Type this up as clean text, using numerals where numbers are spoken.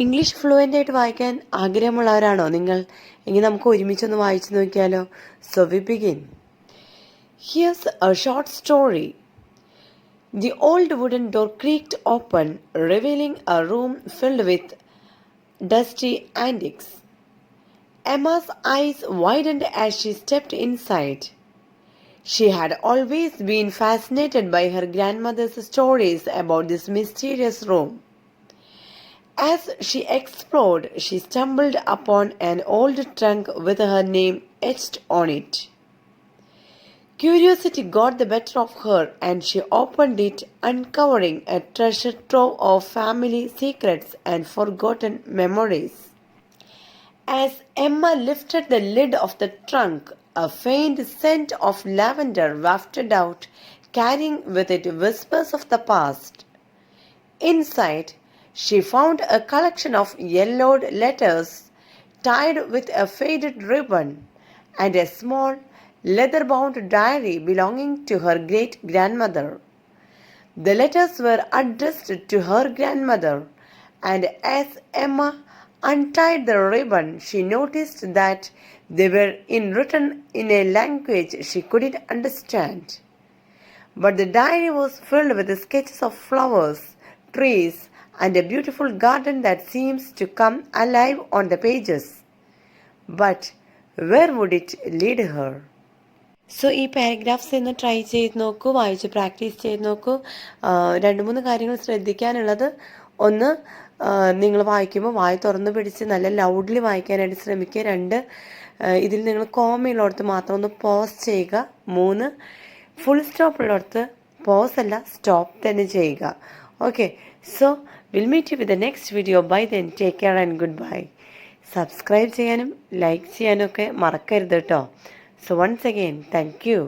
English fluent ആയിട്ട് വായിക്കാൻ ആഗ്രഹമുള്ളവരാണോ നിങ്ങൾ? എങ്കിൽ നമുക്ക് ഒരുമിച്ചൊന്ന് വായിച്ചു നോക്കിയാലോ? So we begin. Here's a short story. The old wooden door creaked open, revealing a room filled with dusty antiques. Emma's eyes widened as she stepped inside. She had always been fascinated by her grandmother's stories about this mysterious room. As she explored, she stumbled upon an old trunk with her name etched on it. Curiosity got the better of her, and she opened it, uncovering a treasure trove of family secrets and forgotten memories. As Emma lifted the lid of the trunk, a faint scent of lavender wafted out, carrying with it whispers of the past. Inside, she found a collection of yellowed letters tied with a faded ribbon and a small leather-bound diary belonging to her great-grandmother. The letters were addressed to her grandmother, and as Emma untied the ribbon, she noticed that they were written in a language she couldn't understand. But the diary was filled with sketches of flowers, trees, and a beautiful garden that seems to come alive on the pages. But where would it lead her? So ഈ paragraphs ഒന്ന് try ചെയ്ത് നോക്കൂ, വായിച്ച് practice ചെയ്ത് നോക്കൂ. രണ്ട് മൂന്ന് കാര്യങ്ങൾ ശ്രദ്ധിക്കാനുള്ളത്, ഒന്ന്, നിങ്ങൾ വായിക്കുമ്പോൾ വായി തുറന്ന് പിടിച്ച് നല്ല ലൗഡ്ലി വായിക്കാനായിട്ട് ശ്രമിക്കുക. രണ്ട്, ഇതിൽ നിങ്ങൾ കോമയുള്ളിടത്ത് മാത്രം ഒന്ന് പോസ് ചെയ്യുക. മൂന്ന്, ഫുൾ സ്റ്റോപ്പ് ഉള്ളിടത്ത് പോസ് അല്ല സ്റ്റോപ്പ് തന്നെ ചെയ്യുക. Okay, so will meet you with the next video. Bye then, take care and goodbye. Subscribe ചെയ്യാനും ലൈക്ക് ചെയ്യാനും ഒക്കെ മറക്കരുത് കേട്ടോ. So once again, thank you.